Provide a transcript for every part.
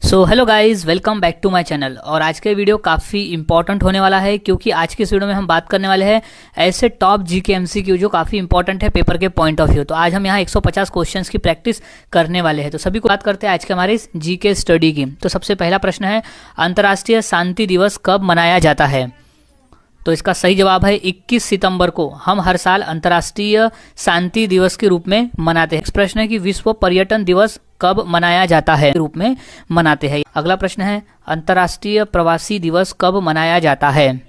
So hello guys, welcome back to my channel. और आज के वीडियो काफ़ी इंपॉर्टेंट होने वाला है क्योंकि आज के इस वीडियो में हम बात करने वाले हैं ऐसे टॉप जीके एमसीक्यू जो काफ़ी इंपॉर्टेंट है पेपर के पॉइंट ऑफ व्यू। तो आज हम यहाँ 150 क्वेश्चंस की प्रैक्टिस करने वाले हैं। तो सभी को बात करते हैं आज के हमारे इस जीके स्टडी की। तो सबसे पहला प्रश्न है, अंतर्राष्ट्रीय शांति दिवस कब मनाया जाता है? तो इसका सही जवाब है 21 सितंबर को हम हर साल अंतर्राष्ट्रीय शांति दिवस के रूप में मनाते हैं। नेक्स्ट प्रश्न है कि विश्व पर्यटन दिवस कब मनाया जाता है? रूप में मनाते हैं। अगला प्रश्न है, अंतर्राष्ट्रीय प्रवासी दिवस कब मनाया जाता है?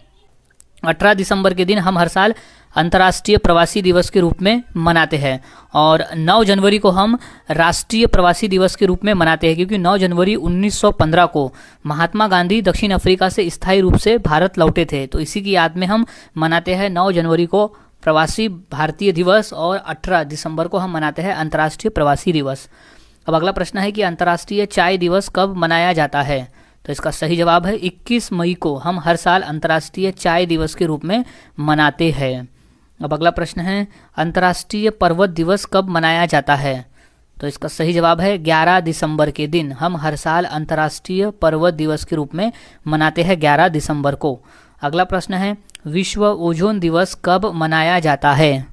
18 दिसंबर के दिन हम हर साल अंतर्राष्ट्रीय प्रवासी दिवस के रूप में मनाते हैं। और 9 जनवरी को हम राष्ट्रीय प्रवासी दिवस के रूप में मनाते हैं क्योंकि 9 जनवरी 1915 को महात्मा गांधी दक्षिण अफ्रीका से स्थायी रूप से भारत लौटे थे। तो इसी की याद में हम मनाते हैं 9 जनवरी को प्रवासी भारतीय दिवस और 18 दिसंबर को हम मनाते हैं अंतर्राष्ट्रीय प्रवासी दिवस। अब अगला प्रश्न है कि अंतर्राष्ट्रीय चाय दिवस कब मनाया जाता है? तो इसका सही जवाब है 21 मई को हम हर साल अंतर्राष्ट्रीय चाय दिवस के रूप में मनाते हैं। अब अगला प्रश्न है, अंतर्राष्ट्रीय पर्वत दिवस कब मनाया जाता है? तो इसका सही जवाब है 11 दिसंबर के दिन हम हर साल अंतर्राष्ट्रीय पर्वत दिवस के रूप में मनाते हैं 11 दिसंबर को। अगला प्रश्न है, विश्व ओजोन दिवस कब मनाया जाता है?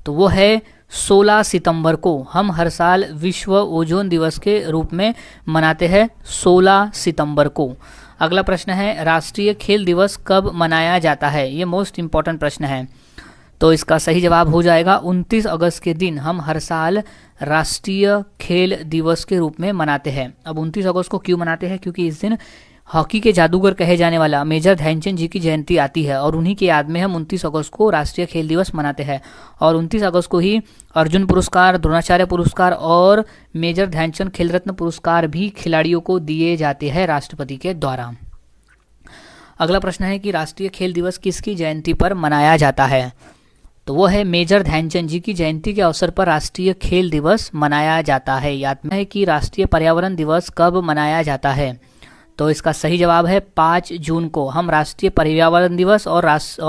तो वो है 16 सितंबर को हम हर साल विश्व ओजोन दिवस के रूप में मनाते हैं 16 सितंबर को। अगला प्रश्न है, राष्ट्रीय खेल दिवस कब मनाया जाता है? ये मोस्ट इम्पॉर्टेंट प्रश्न है। तो इसका सही जवाब हो जाएगा 29 अगस्त के दिन हम हर साल राष्ट्रीय खेल दिवस के रूप में मनाते हैं। अब 29 अगस्त को क्यों मनाते हैं? क्योंकि इस दिन हॉकी के जादूगर कहे जाने वाला मेजर ध्यानचंद जी की जयंती आती है और उन्हीं की याद में हम 29 अगस्त को राष्ट्रीय खेल दिवस मनाते हैं। और 29 अगस्त को ही अर्जुन पुरस्कार, द्रोणाचार्य पुरस्कार और मेजर ध्यानचंद खेल रत्न पुरस्कार भी खिलाड़ियों को दिए जाते हैं राष्ट्रपति के द्वारा। अगला प्रश्न है कि राष्ट्रीय खेल दिवस किसकी जयंती पर मनाया जाता है? तो वो है मेजर ध्यानचंद जी की जयंती के अवसर पर राष्ट्रीय खेल दिवस मनाया जाता है। याद में है कि राष्ट्रीय पर्यावरण दिवस कब मनाया जाता है? तो इसका सही जवाब है 5 जून को हम राष्ट्रीय पर्यावरण दिवस और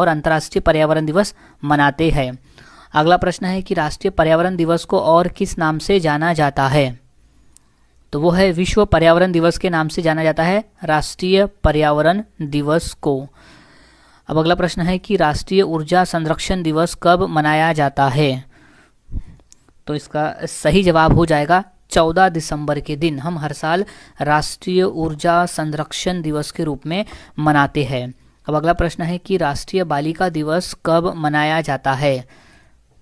अंतर्राष्ट्रीय पर्यावरण दिवस मनाते हैं। अगला प्रश्न है कि राष्ट्रीय पर्यावरण दिवस को और किस नाम से जाना जाता है? तो वो है विश्व पर्यावरण दिवस के नाम से जाना जाता है राष्ट्रीय पर्यावरण दिवस को। अब अगला प्रश्न है कि राष्ट्रीय ऊर्जा संरक्षण दिवस कब मनाया जाता है? तो इसका सही जवाब हो जाएगा 14 दिसंबर के दिन हम हर साल राष्ट्रीय ऊर्जा संरक्षण दिवस के रूप में मनाते हैं। अब अगला प्रश्न है कि राष्ट्रीय बालिका दिवस कब मनाया जाता है?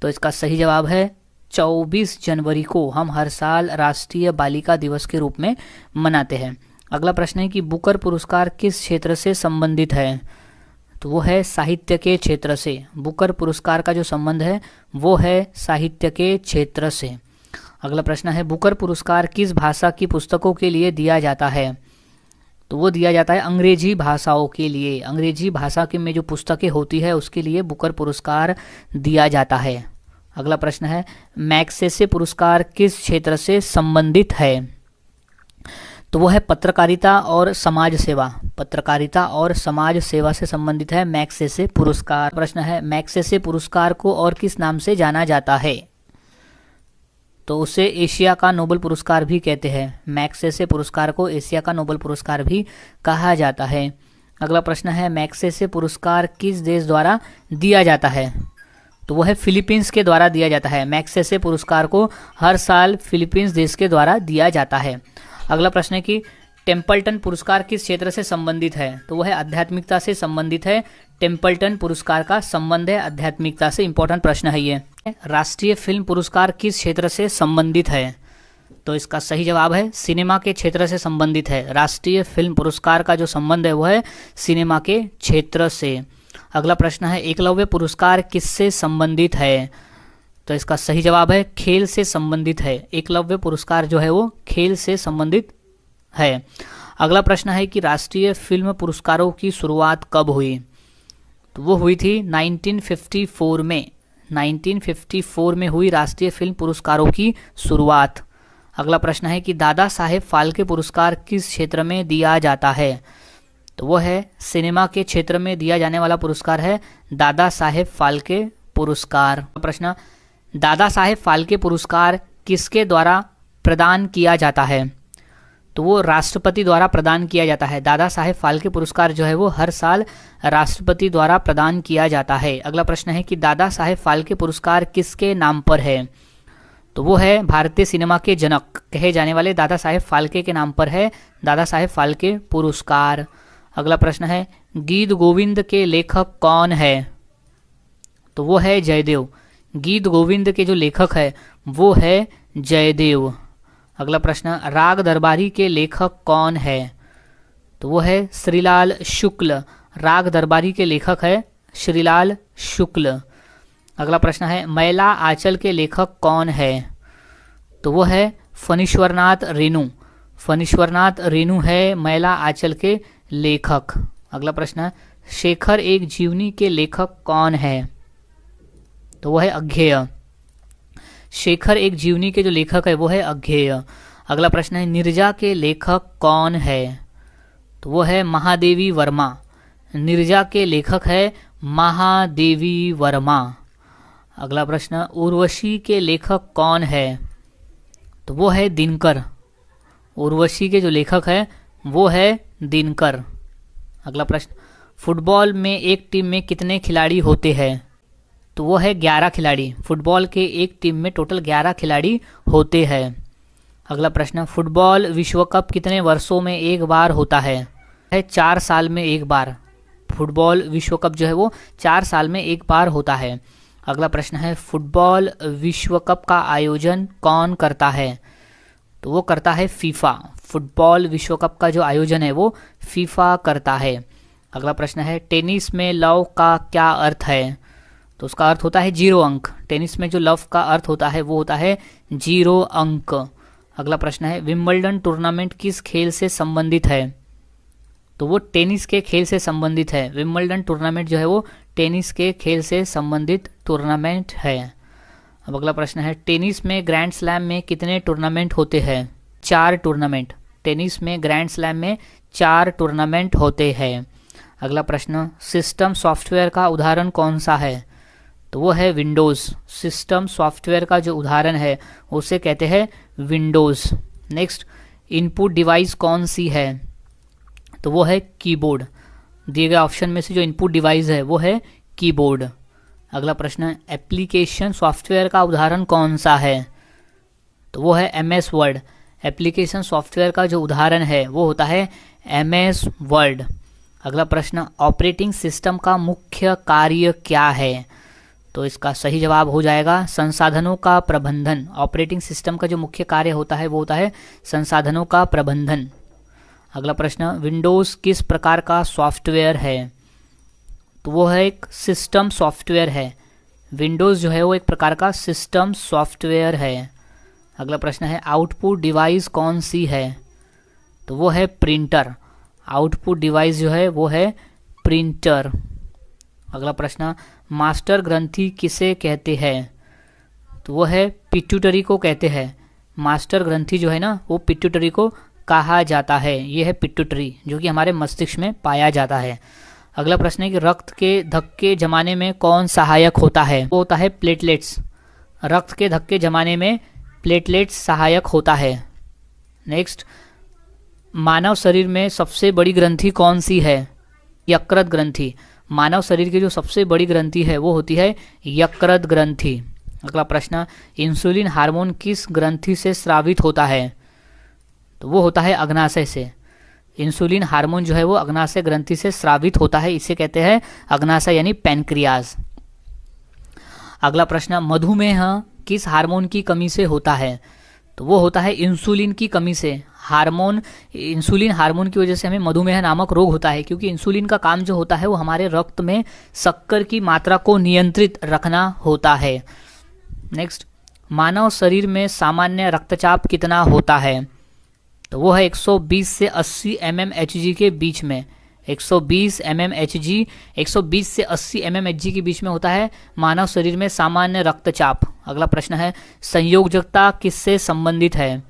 तो इसका सही जवाब है 24 जनवरी को हम हर साल राष्ट्रीय बालिका दिवस के रूप में मनाते हैं। अगला प्रश्न है कि बुकर पुरस्कार किस क्षेत्र से संबंधित है? तो वो है साहित्य के क्षेत्र से। बुकर पुरस्कार का जो संबंध है वो है साहित्य के क्षेत्र से। अगला प्रश्न है, बुकर पुरस्कार किस भाषा की पुस्तकों के लिए दिया जाता है? तो वो दिया जाता है अंग्रेजी भाषाओं के लिए। अंग्रेजी भाषा के में जो पुस्तकें होती है उसके लिए बुकर पुरस्कार दिया जाता है। अगला प्रश्न है, मैग्सेसे पुरस्कार किस क्षेत्र से संबंधित है? तो वो है पत्रकारिता और समाज सेवा। पत्रकारिता और समाज सेवा से संबंधित है मैग्सेसे पुरस्कार। प्रश्न है, मैग्सेसे पुरस्कार को और किस नाम से जाना जाता है? तो उसे एशिया का नोबेल पुरस्कार भी कहते हैं। मैग्सेसे पुरस्कार को एशिया का नोबेल पुरस्कार भी कहा जाता है। अगला प्रश्न है, मैग्सेसे पुरस्कार किस देश द्वारा दिया जाता है? तो वो है फिलीपींस के द्वारा दिया जाता है। मैग्सेसे पुरस्कार को हर साल फिलीपींस देश के द्वारा दिया जाता है। अगला प्रश्न है कि टेम्पल्टन पुरस्कार किस क्षेत्र से संबंधित है? तो वह आध्यात्मिकता से संबंधित है। टेम्पल्टन पुरस्कार का संबंध है आध्यात्मिकता से। इंपॉर्टेंट प्रश्न है ये। राष्ट्रीय फिल्म पुरस्कार किस क्षेत्र से संबंधित है? तो इसका सही जवाब है सिनेमा के क्षेत्र से संबंधित है। राष्ट्रीय फिल्म पुरस्कार का जो संबंध है वो है सिनेमा के क्षेत्र से। अगला प्रश्न है, एकलव्य पुरस्कार किससे संबंधित है? तो इसका सही जवाब है खेल से संबंधित है। एकलव्य पुरस्कार जो है वो खेल से संबंधित है। अगला प्रश्न है कि राष्ट्रीय फिल्म पुरस्कारों की शुरुआत कब हुई? तो वो हुई थी 1954 में। 1954 में हुई राष्ट्रीय फिल्म पुरस्कारों की शुरुआत। अगला प्रश्न है कि दादा साहेब फाल्के पुरस्कार किस क्षेत्र में दिया जाता है? तो वो है सिनेमा के क्षेत्र में दिया जाने वाला पुरस्कार है दादा साहेब फाल्के पुरस्कार। प्रश्न, दादा साहेब फाल्के पुरस्कार किसके द्वारा प्रदान किया जाता है? तो वो राष्ट्रपति द्वारा प्रदान किया जाता है। दादा साहेब फाल्के पुरस्कार जो है वो हर साल राष्ट्रपति द्वारा प्रदान किया जाता है। अगला प्रश्न है कि दादा साहेब फाल्के पुरस्कार किसके नाम पर है? तो वो है भारतीय सिनेमा के जनक कहे जाने वाले दादा साहेब फाल्के के नाम पर है दादा साहेब फाल्के पुरस्कार। अगला प्रश्न है गीत गोविंद के लेखक कौन है? तो वो है जयदेव। गीत गोविंद के जो लेखक है वो है जयदेव। अगला प्रश्न राग दरबारी के लेखक कौन है? तो वो है श्रीलाल शुक्ल। राग दरबारी के लेखक है श्रीलाल शुक्ल। अगला प्रश्न है मैला आंचल के लेखक कौन है? तो वो है फणीश्वरनाथ रेणु। फणीश्वरनाथ रेणु है मैला आंचल के लेखक। अगला प्रश्न शेखर एक जीवनी के लेखक कौन है? तो वो है अज्ञेय। शेखर एक जीवनी के जो लेखक है वो है अज्ञेय। अगला प्रश्न है नीरजा के लेखक कौन है? तो वो है महादेवी वर्मा। नीरजा के लेखक है महादेवी वर्मा। अगला प्रश्न उर्वशी के लेखक कौन है? तो वो है दिनकर। उर्वशी के जो लेखक है वो है दिनकर। अगला प्रश्न फुटबॉल में एक टीम में कितने खिलाड़ी होते हैं? तो वो है 11 खिलाड़ी। फुटबॉल के एक टीम में टोटल 11 खिलाड़ी होते हैं। अगला प्रश्न फुटबॉल विश्व कप कितने वर्षों में एक बार होता है? 4 साल में एक बार। फुटबॉल विश्व कप जो है वो 4 साल में एक बार होता है। अगला प्रश्न है फुटबॉल विश्व कप का आयोजन कौन करता है? तो वो करता है फीफा। फुटबॉल विश्व कप का जो आयोजन है वो फीफा करता है। अगला प्रश्न है टेनिस में लव का क्या अर्थ है? तो उसका अर्थ होता है 0 अंक। टेनिस में जो लव का अर्थ होता है वो होता है 0 अंक। अगला प्रश्न है विंबलडन टूर्नामेंट किस खेल से संबंधित है? तो वो टेनिस के खेल से संबंधित है। विंबलडन टूर्नामेंट जो है वो टेनिस के खेल से संबंधित टूर्नामेंट है। अब अगला प्रश्न है टेनिस में ग्रैंड स्लैम में कितने टूर्नामेंट होते हैं? 4 टूर्नामेंट। टेनिस में ग्रैंड स्लैम में 4 टूर्नामेंट होते हैं। अगला प्रश्न सिस्टम सॉफ्टवेयर का उदाहरण कौन सा है? तो वो है विंडोज़। सिस्टम सॉफ्टवेयर का जो उदाहरण है उसे कहते हैं विंडोज़। नेक्स्ट इनपुट डिवाइस कौन सी है? तो वो है कीबोर्ड। दिए गए ऑप्शन में से जो इनपुट डिवाइस है वो है कीबोर्ड। अगला प्रश्न एप्लीकेशन सॉफ्टवेयर का उदाहरण कौन सा है? तो वो है MS वर्ड। एप्लीकेशन सॉफ्टवेयर का जो उदाहरण है वो होता है MS वर्ड। अगला प्रश्न ऑपरेटिंग सिस्टम का मुख्य कार्य क्या है? तो इसका सही जवाब हो जाएगा संसाधनों का प्रबंधन। ऑपरेटिंग सिस्टम का जो मुख्य कार्य होता है वो होता है संसाधनों का प्रबंधन। अगला प्रश्न विंडोज़ किस प्रकार का सॉफ्टवेयर है? तो वो है एक सिस्टम सॉफ्टवेयर है। विंडोज़ जो है वो एक प्रकार का सिस्टम सॉफ्टवेयर है। अगला प्रश्न है आउटपुट डिवाइस कौन सी है? तो वो है प्रिंटर। आउटपुट डिवाइस जो है वो है प्रिंटर। अगला प्रश्न मास्टर ग्रंथि किसे कहते हैं? तो वो है पिट्यूटरी को कहते हैं। मास्टर ग्रंथि जो है ना वो पिट्यूटरी को कहा जाता है। ये है पिट्यूटरी जो कि हमारे मस्तिष्क में पाया जाता है। अगला प्रश्न है कि रक्त के धक्के जमाने में कौन सहायक होता है? वो होता है प्लेटलेट्स। रक्त के धक्के जमाने में प्लेटलेट्स सहायक होता है। नेक्स्ट मानव शरीर में सबसे बड़ी ग्रंथि कौन सी है? यकृत ग्रंथि। मानव शरीर की जो सबसे बड़ी ग्रंथि है वो होती है यकृत ग्रंथि। अगला प्रश्न इंसुलिन हार्मोन किस ग्रंथि से स्रावित होता है? तो वो होता है अग्नाशय से। इंसुलिन हार्मोन जो है वो अग्नाशय ग्रंथि से स्रावित होता है। इसे कहते हैं अग्नाशय यानी पैनक्रियाज। अगला प्रश्न मधुमेह किस हार्मोन की कमी से होता है? तो वो होता है इंसुलिन की कमी से। इंसुलिन हार्मोन की वजह से हमें मधुमेह नामक रोग होता है, क्योंकि इंसुलिन का काम जो होता है वो हमारे रक्त में शक्कर की मात्रा को नियंत्रित रखना होता है। नेक्स्ट मानव शरीर में सामान्य रक्तचाप कितना होता है? तो वो है 120 से 80 mmHg के बीच में। 120 mmHg 120 से 80 mmHg के बीच में होता है मानव शरीर में सामान्य रक्तचाप। अगला प्रश्न है संयोजकता किससे संबंधित है?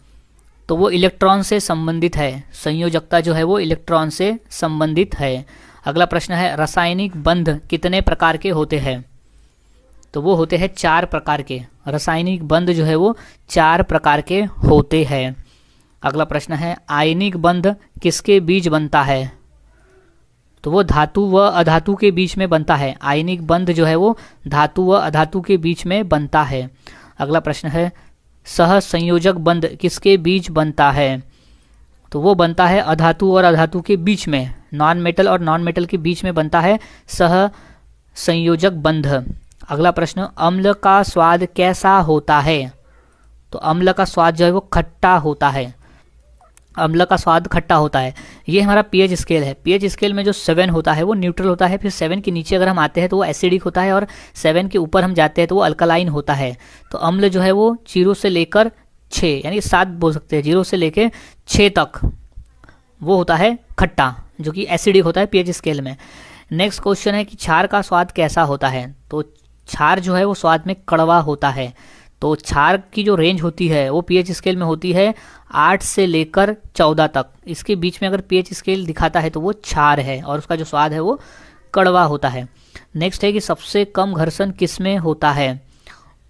तो वो इलेक्ट्रॉन से संबंधित है। संयोजकता जो है वो इलेक्ट्रॉन से संबंधित है। अगला प्रश्न है रासायनिक बंध कितने प्रकार के होते हैं? तो वो होते हैं 4 प्रकार के। रासायनिक बंध जो है वो 4 प्रकार के होते हैं। अगला प्रश्न है आयनिक बंध किसके बीच बनता है? तो वो धातु व अधातु के बीच में बनता है। आयनिक बंध जो है वो धातु व अधातु के बीच में बनता है। अगला प्रश्न है सहसंयोजक बंध किसके बीच बनता है? तो वो बनता है अधातु और अधातु के बीच में, नॉन मेटल और नॉन मेटल के बीच में बनता है सहसंयोजक बंध। अगला प्रश्न अम्ल का स्वाद कैसा होता है? तो अम्ल का स्वाद जो है वो खट्टा होता है। अम्ल का स्वाद खट्टा होता है। ये हमारा पीएच स्केल है। पीएच स्केल में जो 7 होता है वो न्यूट्रल होता है, फिर 7 के नीचे अगर हम आते हैं तो वो एसिडिक होता है, और 7 के ऊपर हम जाते हैं तो वो अल्कलाइन होता है। तो अम्ल जो है वो 0 से लेकर 6 यानी 7 बोल सकते हैं, 0 से लेकर 6 तक वो होता है खट्टा, जो कि एसिडिक होता है पीएच स्केल में। नेक्स्ट क्वेश्चन है कि क्षार का स्वाद कैसा होता है? तो क्षार जो है वो स्वाद में कड़वा होता है। तो क्षार की जो रेंज होती है वो पीएच स्केल में होती है 8 से लेकर 14 तक। इसके बीच में अगर पीएच स्केल दिखाता है तो वो क्षार है, और उसका जो स्वाद है वो कड़वा होता है। नेक्स्ट है कि सबसे कम घर्षण किसमें होता है?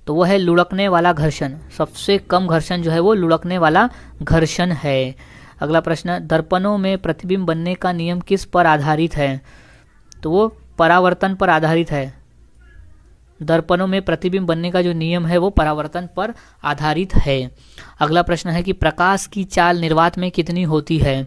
तो वो है लुढ़कने वाला घर्षण। सबसे कम घर्षण जो है वो लुढ़कने वाला घर्षण है। अगला प्रश्न दर्पणों में प्रतिबिंब बनने का नियम किस पर आधारित है? तो वो परावर्तन पर आधारित है। दर्पणों में प्रतिबिंब बनने का जो नियम है वो परावर्तन पर आधारित है। अगला प्रश्न है कि प्रकाश की चाल निर्वात में कितनी होती है?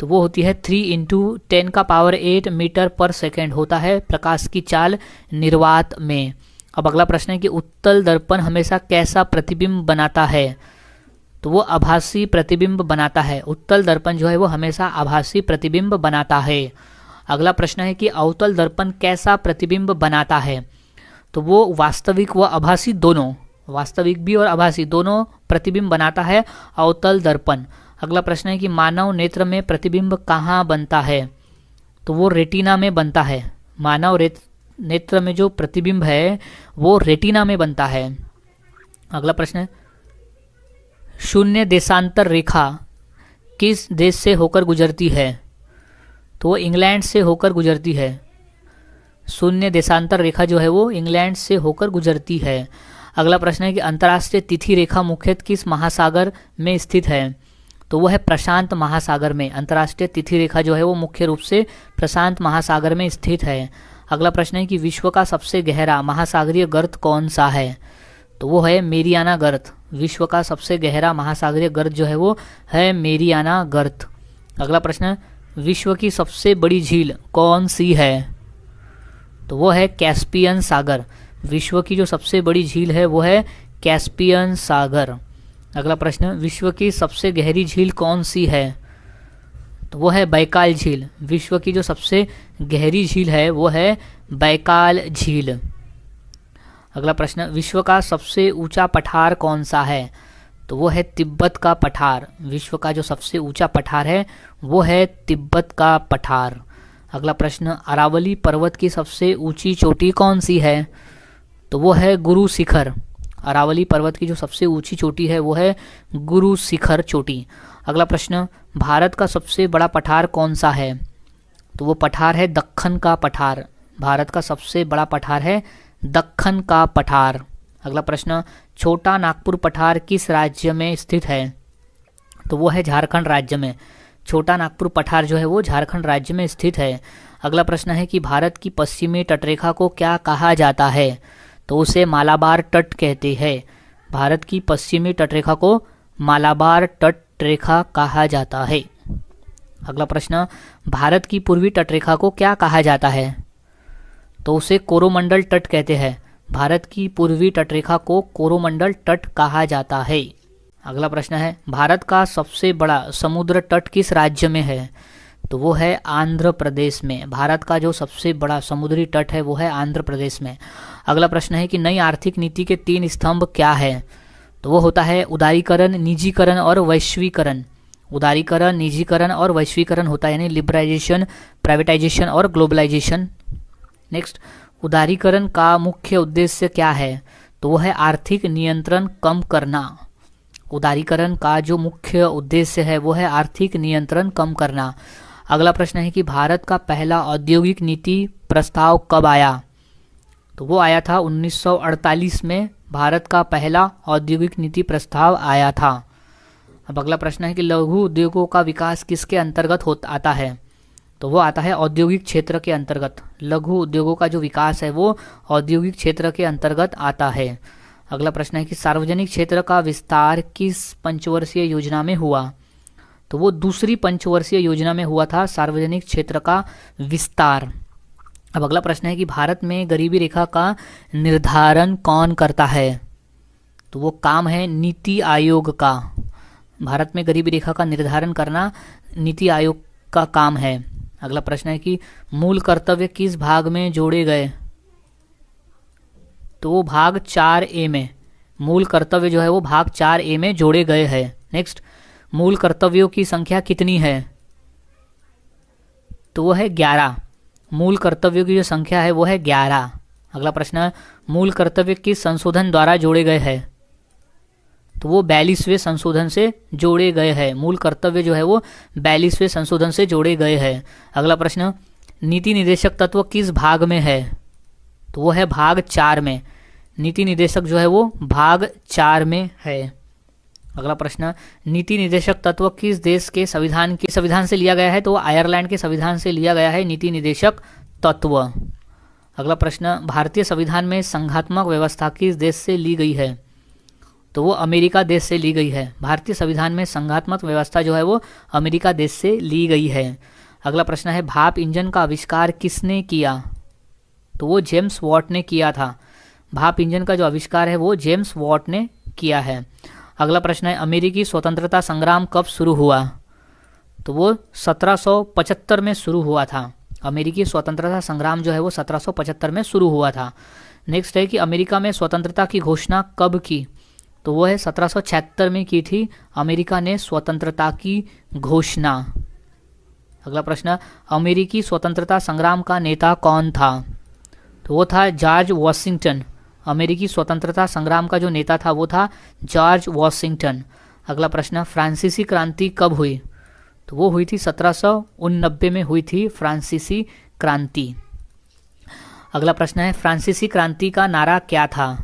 तो वो होती है 3 × 10⁸ मीटर पर सेकेंड होता है प्रकाश की चाल निर्वात में। अब अगला प्रश्न है कि उत्तल दर्पण हमेशा कैसा प्रतिबिंब बनाता है? तो वो आभासी प्रतिबिंब बनाता है। उत्तल दर्पण जो है वो हमेशा आभासी प्रतिबिंब बनाता है। अगला प्रश्न है कि अवतल दर्पण कैसा प्रतिबिंब बनाता है? तो वो वास्तविक व आभासी दोनों, वास्तविक भी और आभासी दोनों प्रतिबिंब बनाता है अवतल दर्पण। अगला प्रश्न है कि मानव नेत्र में प्रतिबिंब कहाँ बनता है? तो वो रेटिना में बनता है। मानव नेत्र में जो प्रतिबिंब है वो रेटिना में बनता है। अगला प्रश्न है शून्य देशांतर रेखा किस देश से होकर गुजरती है? तो वो इंग्लैंड से होकर गुजरती है। शून्य देशांतर रेखा जो है वो इंग्लैंड से होकर गुजरती है। अगला प्रश्न है कि अंतर्राष्ट्रीय तिथि रेखा मुख्यतः किस महासागर में स्थित है? तो वो है प्रशांत महासागर में। अंतर्राष्ट्रीय तिथि रेखा जो है वो मुख्य रूप से प्रशांत महासागर में स्थित है। अगला प्रश्न है कि विश्व का सबसे गहरा महासागरीय गर्त कौन सा है? तो वो है मेरियाना गर्त। विश्व का सबसे गहरा महासागरीय गर्त जो है वो है मेरियाना गर्त। अगला प्रश्न है विश्व की सबसे बड़ी झील कौन सी है? तो वो है कैस्पियन सागर। विश्व की जो सबसे बड़ी झील है वो है कैस्पियन सागर। अगला प्रश्न विश्व की सबसे गहरी झील कौन सी है? तो वो है बैकाल झील। विश्व की जो सबसे गहरी झील है वो है बैकाल झील। अगला प्रश्न विश्व का सबसे ऊंचा पठार कौन सा है? तो वो है तिब्बत का पठार। विश्व का जो सबसे ऊंचा पठार है वो है तिब्बत का पठार। अगला प्रश्न अरावली पर्वत की सबसे ऊंची चोटी कौन सी है? तो वो है गुरु शिखर। अरावली पर्वत की जो सबसे ऊंची चोटी है वो है गुरु शिखर चोटी। अगला प्रश्न भारत का सबसे बड़ा पठार कौन सा है? तो वो पठार है दक्खन का पठार। भारत का सबसे बड़ा पठार है दक्खन का पठार। अगला प्रश्न छोटा नागपुर पठार किस राज्य में स्थित है? तो वो है झारखंड राज्य में। छोटा नागपुर पठार जो है वो झारखंड राज्य में स्थित है। अगला प्रश्न है कि भारत की पश्चिमी तटरेखा को क्या कहा जाता है? तो उसे मालाबार तट कहते हैं। भारत की पश्चिमी तटरेखा को मालाबार तटरेखा कहा जाता है। अगला प्रश्न भारत की पूर्वी तटरेखा को क्या कहा जाता है? तो उसे कोरोमंडल तट कहते हैं। भारत की पूर्वी तटरेखा को कोरोमंडल तट कहा जाता है। अगला प्रश्न है भारत का सबसे बड़ा समुद्र तट किस राज्य में है? तो वो है आंध्र प्रदेश में। भारत का जो सबसे बड़ा समुद्री तट है वो है आंध्र प्रदेश में। अगला प्रश्न है कि नई आर्थिक नीति के 3 स्तंभ क्या है? तो वो होता है उदारीकरण, निजीकरण और वैश्वीकरण। उदारीकरण, निजीकरण और वैश्वीकरण होता है, यानी लिबरलाइजेशन, प्राइवेटाइजेशन और ग्लोबलाइजेशन। नेक्स्ट उदारीकरण का मुख्य उद्देश्य क्या है? तो वो है आर्थिक नियंत्रण कम करना। उदारीकरण का जो मुख्य उद्देश्य है वो है आर्थिक नियंत्रण कम करना। अगला प्रश्न है कि भारत का पहला औद्योगिक नीति प्रस्ताव कब आया? तो वो आया था 1948 में। भारत का पहला औद्योगिक नीति प्रस्ताव आया था। अब अगला प्रश्न है कि लघु उद्योगों का विकास किसके अंतर्गत आता है? तो वो आता है औद्योगिक क्षेत्र के अंतर्गत। लघु उद्योगों का जो विकास है वो औद्योगिक क्षेत्र के अंतर्गत आता है। अगला प्रश्न है कि सार्वजनिक क्षेत्र का विस्तार किस पंचवर्षीय योजना में हुआ? तो वो दूसरी पंचवर्षीय योजना में हुआ था सार्वजनिक क्षेत्र का विस्तार। अब अगला प्रश्न है कि भारत में गरीबी रेखा का निर्धारण कौन करता है? तो वो काम है नीति आयोग का। भारत में गरीबी रेखा का निर्धारण करना नीति आयोग का काम है। अगला प्रश्न है कि मूल कर्तव्य किस भाग में जोड़े गए? तो वो भाग 4A में, मूल कर्तव्य जो है वो भाग 4A में जोड़े गए हैं। नेक्स्ट, मूल कर्तव्यों की संख्या कितनी है? तो वो है 11। मूल कर्तव्यों की जो संख्या है वो है 11। अगला प्रश्न है मूल कर्तव्य किस संशोधन द्वारा जोड़े गए हैं? तो वो 42वें संशोधन से जोड़े गए हैं। मूल कर्तव्य जो है वो 42वें संशोधन से जोड़े गए हैं। अगला प्रश्न, नीति निर्देशक तत्व किस भाग में है? तो वो है भाग 4 में। नीति निर्देशक जो है वो भाग 4 में है। अगला प्रश्न, नीति निर्देशक तत्व किस देश के संविधान से लिया गया है? तो वो आयरलैंड के संविधान से लिया गया है नीति निर्देशक तत्व। अगला प्रश्न, भारतीय संविधान में संघात्मक व्यवस्था किस देश से ली गई है? तो वो अमेरिका देश से ली गई है। भारतीय संविधान में संघात्मक व्यवस्था जो है वो अमेरिका देश से ली गई है। अगला प्रश्न है भाप इंजन का आविष्कार किसने किया? तो वो जेम्स वॉट ने किया था। भाप इंजन का जो आविष्कार है वो जेम्स वॉट ने किया है। अगला प्रश्न है अमेरिकी स्वतंत्रता संग्राम कब शुरू हुआ? तो वो 1775 में शुरू हुआ था। अमेरिकी स्वतंत्रता संग्राम जो है वो 1775 में शुरू हुआ था। नेक्स्ट है कि अमेरिका में स्वतंत्रता की घोषणा कब की? तो वो है 1776 में की थी अमेरिका ने स्वतंत्रता की घोषणा। अगला प्रश्न, अमेरिकी स्वतंत्रता संग्राम का नेता कौन था? तो वो था जॉर्ज वॉशिंगटन। अमेरिकी स्वतंत्रता संग्राम का जो नेता था वो था जॉर्ज वॉशिंगटन। अगला प्रश्न, फ्रांसीसी क्रांति कब हुई? तो वो हुई थी 1789 में हुई थी फ्रांसीसी क्रांति। अगला प्रश्न है फ्रांसीसी क्रांति का नारा क्या था?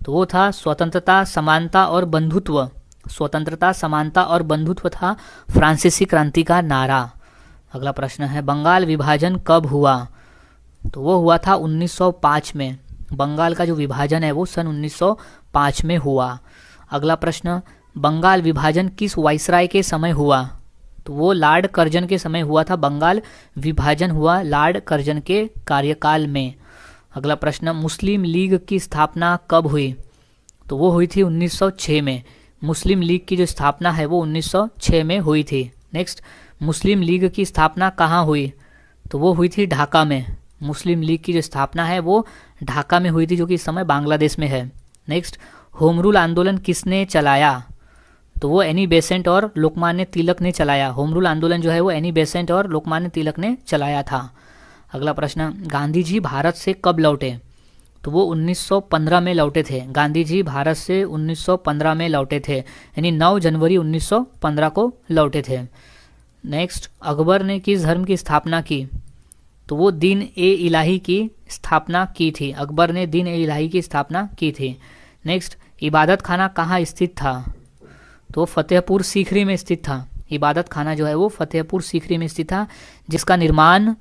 तो वो था स्वतंत्रता, समानता और बंधुत्व। स्वतंत्रता, समानता और बंधुत्व था फ्रांसीसी क्रांति का नारा। अगला प्रश्न है बंगाल विभाजन कब हुआ? तो वो हुआ था 1905 में। बंगाल का जो विभाजन है वो सन 1905 में हुआ। अगला प्रश्न, बंगाल विभाजन किस वाइसराय के समय हुआ? तो वो लॉर्ड कर्जन के समय हुआ था। बंगाल विभाजन हुआ लॉर्ड कर्जन के कार्यकाल में। अगला प्रश्न, मुस्लिम लीग की स्थापना कब हुई? तो वो हुई थी 1906 में। मुस्लिम लीग की जो स्थापना है वो 1906 में हुई थी। नेक्स्ट, मुस्लिम लीग की स्थापना कहाँ हुई? तो वो हुई थी ढाका में। मुस्लिम लीग की जो स्थापना है वो ढाका में हुई थी, जो कि इस समय बांग्लादेश में है। नेक्स्ट, होम रूल आंदोलन किसने चलाया? तो वो एनी बेसेंट और लोकमान्य तिलक ने चलाया। होम रूल आंदोलन जो है वो एनी बेसेंट और लोकमान्य तिलक ने चलाया था। अगला प्रश्न, गांधी जी भारत से कब लौटे? तो वो 1915 में लौटे थे। गांधी जी भारत से 1915 में लौटे थे, यानी 9 जनवरी 1915 को लौटे थे। नेक्स्ट, अकबर ने किस धर्म की स्थापना की? तो वो दीन ए इलाही की स्थापना की थी। अकबर ने दीन ए इलाही की स्थापना की थी। नेक्स्ट, इबादत खाना कहाँ स्थित था? तो फतेहपुर सीकरी में स्थित था। इबादत खाना जो है वो फतेहपुर सीकरी में स्थित था, जिसका निर्माण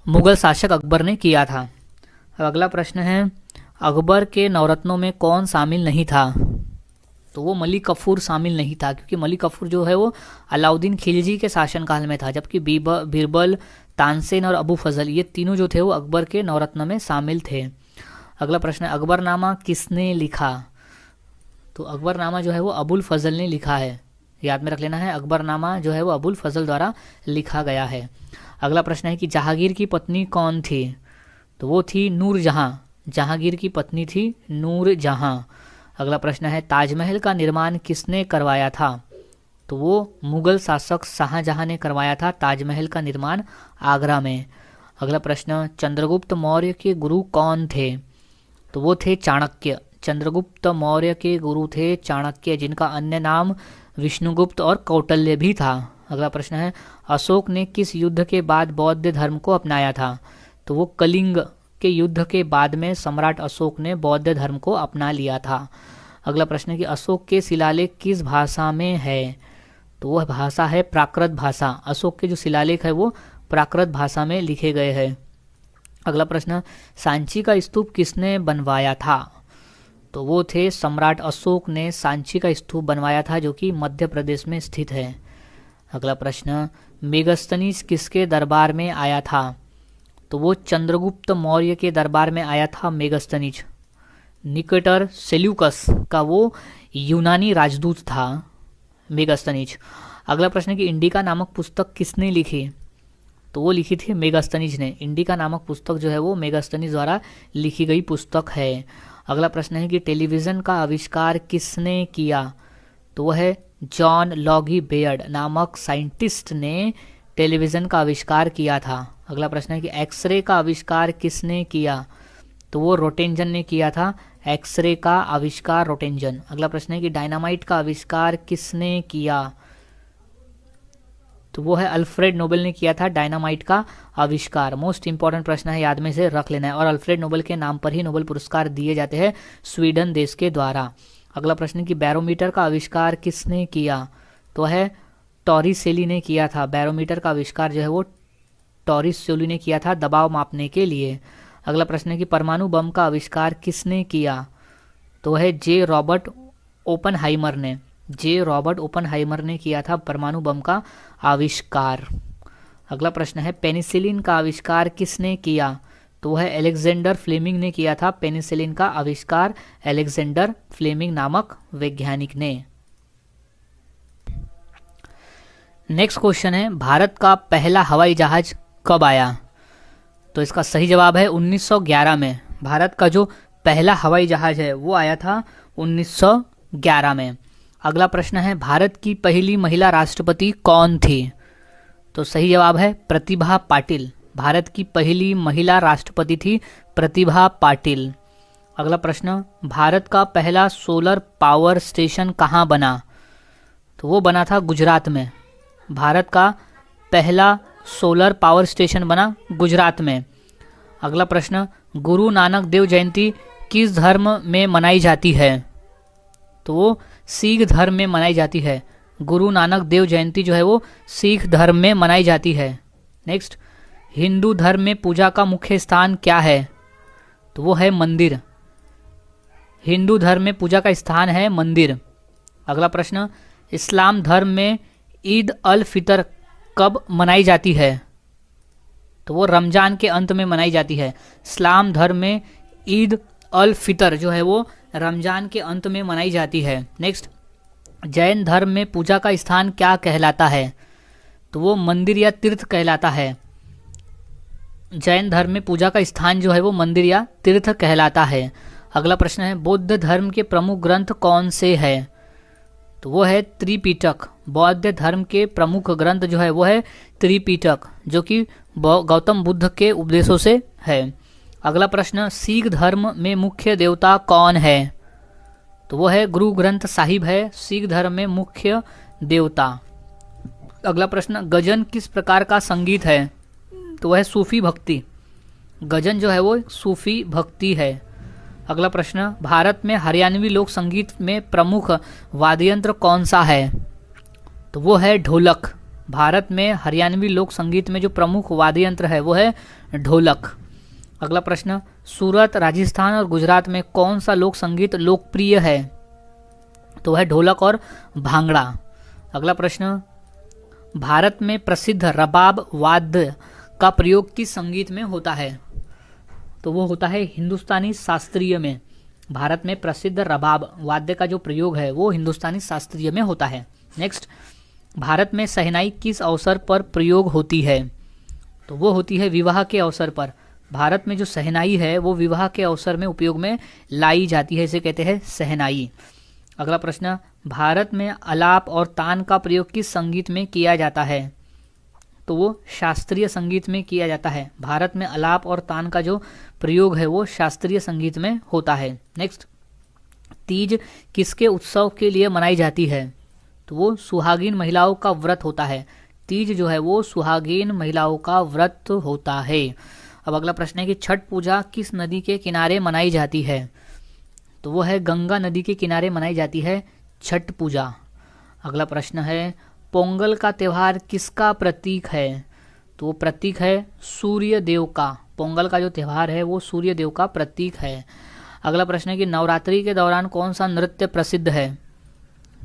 मुगल शासक अकबर ने किया था। अब अगला प्रश्न है अकबर के नवरत्नों में कौन शामिल नहीं था? तो वो मलिक कफूर शामिल नहीं था, क्योंकि मलिक कफूर जो है वो अलाउद्दीन खिलजी के शासनकाल में था, जबकि बीरबल, तानसेन और अबू फजल ये तीनों जो थे वो अकबर के नवरत्न में शामिल थे। अगला प्रश्न है अकबरनामा किसने लिखा? तो अकबरनामा जो है वो अबुल फजल ने लिखा है। याद में रख लेना है, अकबरनामा जो है वो अबुल फजल द्वारा लिखा गया है। अगला प्रश्न है कि जहांगीर की पत्नी कौन थी? तो वो थी नूरजहां। जहांगीर की पत्नी थी नूरजहां। अगला प्रश्न है ताजमहल का निर्माण किसने करवाया था? तो वो मुगल शासक शाहजहां ने करवाया था ताजमहल का निर्माण आगरा में। अगला प्रश्न, चंद्रगुप्त मौर्य के गुरु कौन थे? तो वो थे चाणक्य। चंद्रगुप्त मौर्य के गुरु थे चाणक्य, जिनका अन्य नाम विष्णुगुप्त और कौटल्य भी था। अगला प्रश्न है अशोक ने किस युद्ध के बाद बौद्ध धर्म को अपनाया था? तो वो कलिंग के युद्ध के बाद में सम्राट अशोक ने बौद्ध धर्म को अपना लिया था। अगला प्रश्न है कि अशोक के शिलालेख किस भाषा में है? तो वह भाषा है प्राकृत भाषा। अशोक के जो शिलालेख है वो प्राकृत भाषा में लिखे गए हैं। अगला प्रश्न, सांची का स्तूप किसने बनवाया था? तो वो थे सम्राट अशोक ने सांची का स्तूप बनवाया था, जो कि मध्य प्रदेश में स्थित है। अगला प्रश्न, मेगस्थनीज किसके दरबार में आया था? तो वो चंद्रगुप्त मौर्य के दरबार में आया था मेगस्थनीज। निकेटर सेल्यूकस का वो यूनानी राजदूत था मेगस्थनीज। अगला प्रश्न है कि इंडिका नामक पुस्तक किसने लिखी? तो वो लिखी थी मेगस्थनीज ने। इंडिका नामक पुस्तक जो है वो मेगस्थनीज द्वारा लिखी गई पुस्तक है। अगला प्रश्न है कि टेलीविज़न का आविष्कार किसने किया? तो वह है जॉन लॉगी बेयर्ड नामक साइंटिस्ट ने टेलीविज़न का आविष्कार किया था। अगला प्रश्न है कि एक्सरे का आविष्कार किसने किया? तो वो रोटेंजन ने किया था एक्सरे का आविष्कार, रोटेंजन। अगला प्रश्न है कि डायनामाइट का आविष्कार किसने किया? तो वो है अल्फ्रेड नोबेल ने किया था डायनामाइट का आविष्कार। मोस्ट इंपॉर्टेंट प्रश्न है, याद में से रख लेना है। और अल्फ्रेड नोबेल के नाम पर ही नोबेल पुरस्कार दिए जाते हैं स्वीडन देश के द्वारा। अगला प्रश्न है कि बैरोमीटर का आविष्कार किसने किया? तो है टॉरिसेली ने किया था। बैरोमीटर का आविष्कार जो है वो टॉरिसेली ने किया था दबाव मापने के लिए। अगला प्रश्न है कि परमाणु बम का आविष्कार किसने किया? तो है जे रॉबर्ट ओपनहाइमर ने। जे रॉबर्ट ओपनहाइमर ने किया था परमाणु बम का आविष्कार। अगला प्रश्न है पेनिसिलिन का आविष्कार किसने किया? तो वह एलेक्जेंडर फ्लेमिंग ने किया था पेनिसिलिन का आविष्कार, एलेक्जेंडर फ्लेमिंग नामक वैज्ञानिक ने। नेक्स्ट क्वेश्चन है भारत का पहला हवाई जहाज कब आया? तो इसका सही जवाब है 1911 में। भारत का जो पहला हवाई जहाज है वो आया था 1911 में। अगला प्रश्न है भारत की पहली महिला राष्ट्रपति कौन थी? तो सही जवाब है प्रतिभा पाटिल। भारत की पहली महिला राष्ट्रपति थी प्रतिभा पाटिल। अगला प्रश्न, भारत का पहला सोलर पावर स्टेशन कहाँ बना? तो वो बना था गुजरात में। भारत का पहला सोलर पावर स्टेशन बना गुजरात में। अगला प्रश्न, गुरु नानक देव जयंती किस धर्म में मनाई जाती है? तो वो सिख धर्म में मनाई जाती है। गुरु नानक देव जयंती जो है वो सिख धर्म में मनाई जाती है। नेक्स्ट, हिंदू धर्म में पूजा का मुख्य स्थान क्या है? तो वो है मंदिर। हिंदू धर्म में पूजा का स्थान है मंदिर। अगला प्रश्न, इस्लाम धर्म में ईद अल फितर कब मनाई जाती है? तो वो रमजान के अंत में मनाई जाती है। इस्लाम धर्म में ईद अल फितर जो है वो रमजान के अंत में मनाई जाती है। नेक्स्ट, जैन धर्म में पूजा का स्थान क्या कहलाता है? तो वो मंदिर या तीर्थ कहलाता है। जैन धर्म में पूजा का स्थान जो है वो मंदिर या तीर्थ कहलाता है। अगला प्रश्न है बौद्ध धर्म के प्रमुख ग्रंथ कौन से है? तो वो है त्रिपिटक। बौद्ध धर्म के प्रमुख ग्रंथ जो है वो है त्रिपिटक, जो कि गौतम बुद्ध के उपदेशों से है। अगला प्रश्न, सिख धर्म में मुख्य देवता कौन है? तो वो है गुरु ग्रंथ साहिब है सिख धर्म में मुख्य देवता। अगला प्रश्न, गजन किस प्रकार का संगीत है? तो वह है सूफी भक्ति। गजन जो है वो सूफी भक्ति है। अगला प्रश्न, भारत में हरियाणवी लोक संगीत में प्रमुख वाद्ययंत्र कौन सा है? तो वो है ढोलक। भारत में हरियाणवी लोक संगीत में जो प्रमुख वाद्ययंत्र है वो है ढोलक। अगला प्रश्न, सूरत, राजस्थान और गुजरात में कौन सा लोक संगीत लोकप्रिय है? तो है ढोलक और भांगड़ा। अगला प्रश्न, भारत में प्रसिद्ध रबाब वाद्य का प्रयोग किस संगीत में होता है? तो वो होता है हिंदुस्तानी शास्त्रीय में। भारत में प्रसिद्ध रबाब वाद्य का जो प्रयोग है वो हिंदुस्तानी शास्त्रीय में होता है। नेक्स्ट, भारत में शहनाई किस अवसर पर प्रयोग होती है? तो वो होती है विवाह के अवसर पर। भारत में जो शहनाई है वो विवाह के अवसर में उपयोग में लाई जाती है, इसे कहते हैं शहनाई। अगला प्रश्न, भारत में आलाप और तान का प्रयोग किस संगीत में किया जाता है? तो वो शास्त्रीय संगीत में किया जाता है। भारत में आलाप और तान का जो प्रयोग है वो शास्त्रीय संगीत में होता है। नेक्स्ट, तीज किसके उत्सव के लिए मनाई जाती है? तो वो सुहागिन महिलाओं का व्रत होता है। तीज जो है वो सुहागिन महिलाओं का व्रत होता है। अब अगला प्रश्न है कि छठ पूजा किस नदी के किनारे मनाई जाती है? तो वो है गंगा नदी के किनारे मनाई जाती है छठ पूजा। अगला प्रश्न है पोंगल का त्यौहार किसका प्रतीक है? तो वो प्रतीक है सूर्य देव का। पोंगल का जो त्यौहार है वो सूर्य देव का प्रतीक है। अगला प्रश्न है कि नवरात्रि के दौरान कौन सा नृत्य प्रसिद्ध है?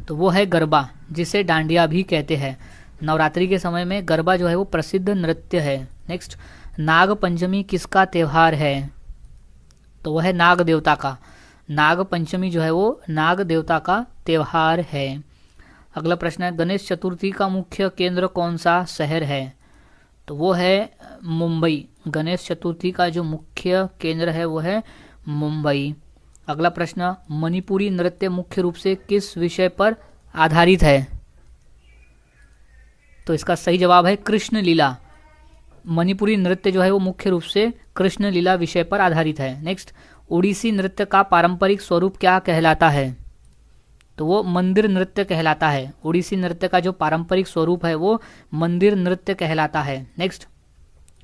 तो वो है गरबा, जिसे डांडिया भी कहते हैं। नवरात्रि के समय में गरबा जो है वो प्रसिद्ध नृत्य है। नेक्स्ट, नाग पंचमी किसका त्यौहार है? तो वह है नाग देवता का। नाग पंचमी जो है वो नाग देवता का त्यौहार है। अगला प्रश्न है गणेश चतुर्थी का मुख्य केंद्र कौन सा शहर है? तो वो है मुंबई। गणेश चतुर्थी का जो मुख्य केंद्र है वो है मुंबई। अगला प्रश्न, मणिपुरी नृत्य मुख्य रूप से किस विषय पर आधारित है? तो इसका सही जवाब है कृष्ण लीला। मणिपुरी नृत्य जो है वो मुख्य रूप से कृष्ण लीला विषय पर आधारित है। नेक्स्ट, ओडिसी नृत्य का पारंपरिक स्वरूप क्या कहलाता है? तो वो मंदिर नृत्य कहलाता है। ओडिसी नृत्य का जो पारंपरिक स्वरूप है वो मंदिर नृत्य कहलाता है। नेक्स्ट,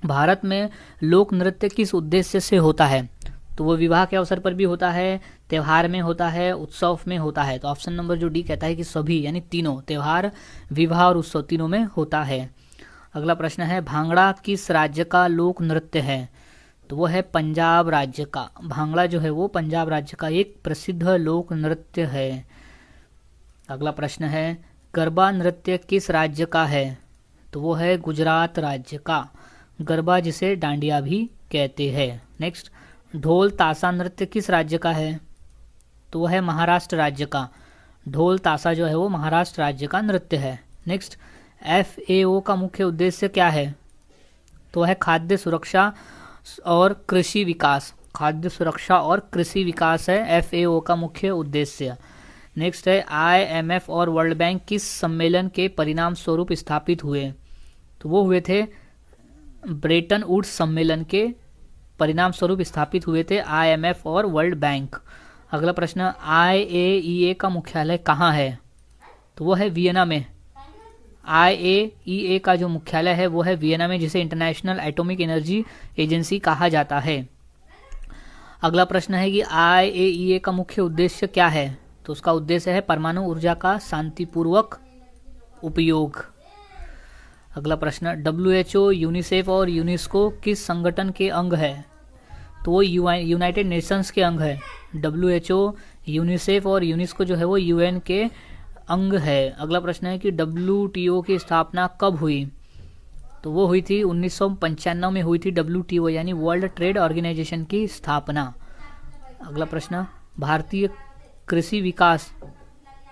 भारत में लोक नृत्य किस उद्देश्य से होता है? तो वो विवाह के अवसर पर भी होता है, त्यौहार में होता है, उत्सव में होता है। तो ऑप्शन नंबर जो डी कहता है कि सभी, यानी तीनों, त्यौहार, विवाह और उत्सव तीनों में होता है। अगला प्रश्न है भांगड़ा किस राज्य का लोक नृत्य है? तो वो है पंजाब राज्य का। भांगड़ा जो है वो पंजाब राज्य का एक प्रसिद्ध लोक नृत्य है। अगला प्रश्न है गरबा नृत्य किस राज्य का है? तो वो है गुजरात राज्य का। गरबा जिसे डांडिया भी कहते हैं। नेक्स्ट, ढोल ताशा नृत्य किस राज्य का है? तो वह है महाराष्ट्र राज्य का। ढोल ताशा जो है वो महाराष्ट्र राज्य का नृत्य है। नेक्स्ट, FAO का मुख्य उद्देश्य क्या है? तो वह है खाद्य सुरक्षा और कृषि विकास। खाद्य सुरक्षा और कृषि विकास है FAO का मुख्य उद्देश्य। नेक्स्ट है IMF और वर्ल्ड बैंक किस सम्मेलन के परिणाम स्वरूप स्थापित हुए? तो वो हुए थे ब्रेटन वुड्स सम्मेलन के परिणाम स्वरूप स्थापित हुए थे IMF और वर्ल्ड बैंक। अगला प्रश्न, IAEA का मुख्यालय कहाँ है? तो वो है वियना में। IAEA का जो मुख्यालय है वो है वियना में, जिसे इंटरनेशनल एटॉमिक एनर्जी एजेंसी कहा जाता है। अगला प्रश्न है कि IAEA का मुख्य उद्देश्य क्या है? तो उसका उद्देश्य है परमाणु ऊर्जा का शांतिपूर्वक उपयोग। अगला प्रश्न, WHO, यूनिसेफ और यूनेस्को किस संगठन के अंग है? तो वो यूनाइटेड नेशंस के अंग है। WHO, यूनिसेफ और यूनेस्को जो है वो UN के अंग है। अगला प्रश्न है कि WTO की स्थापना कब हुई? तो वो हुई थी 1995 में हुई थी WTO, यानी वर्ल्ड ट्रेड ऑर्गेनाइजेशन की स्थापना। अगला प्रश्न, भारतीय कृषि विकास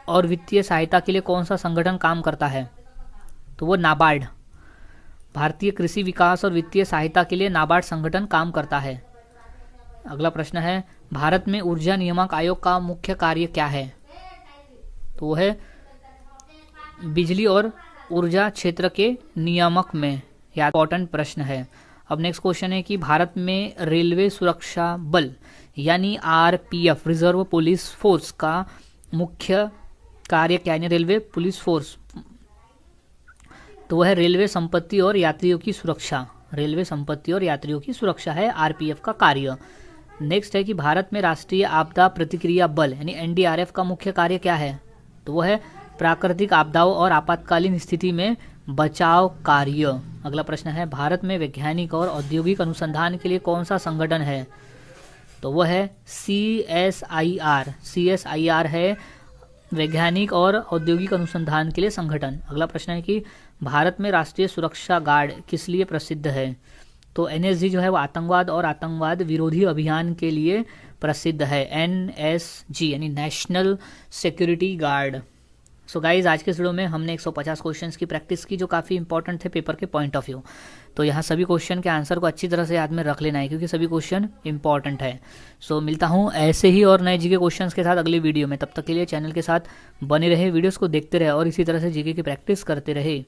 और वित्तीय सहायता के लिए कौन सा संगठन काम करता है? तो वो नाबार्ड। भारतीय कृषि विकास और वित्तीय सहायता के लिए नाबार्ड संगठन काम करता है। अगला प्रश्न है भारत में ऊर्जा नियामक आयोग का मुख्य कार्य क्या है? तो वो है बिजली और ऊर्जा क्षेत्र के नियामक में। यह इंपॉर्टेंट प्रश्न है। अब नेक्स्ट क्वेश्चन है कि भारत में रेलवे सुरक्षा बल यानी RPF, रिजर्व पुलिस फोर्स का मुख्य कार्य क्या है? रेलवे पुलिस फोर्स, तो वह है रेलवे संपत्ति और यात्रियों की सुरक्षा। रेलवे संपत्ति और यात्रियों की सुरक्षा है RPF का कार्य। नेक्स्ट है कि भारत में राष्ट्रीय आपदा प्रतिक्रिया बल यानी NDRF का मुख्य कार्य क्या है? तो वह है प्राकृतिक आपदाओं और आपातकालीन स्थिति में बचाव कार्य। अगला प्रश्न है भारत में वैज्ञानिक और औद्योगिक अनुसंधान के लिए कौन सा संगठन है? तो वह है CSIR। CSIR है वैज्ञानिक और औद्योगिक अनुसंधान के लिए संगठन। अगला प्रश्न है कि भारत में राष्ट्रीय सुरक्षा गार्ड किस लिए प्रसिद्ध है? तो NSG जो है वो आतंकवाद और आतंकवाद विरोधी अभियान के लिए प्रसिद्ध है। NSG यानी national security guard. So guys, आज के वीडियो में हमने 150 क्वेश्चंस की प्रैक्टिस की जो काफ़ी इंपॉर्टेंट थे पेपर के पॉइंट ऑफ व्यू। तो यहाँ सभी क्वेश्चन के आंसर को अच्छी तरह से याद में रख लेना है क्योंकि सभी क्वेश्चन इंपॉर्टेंट है। सो मिलता हूँ ऐसे ही और नए जीके क्वेश्चंस के साथ अगले वीडियो में। तब तक के लिए चैनल के साथ बने रहे, वीडियोस को देखते रहे और इसी तरह से जीके की प्रैक्टिस करते रहे।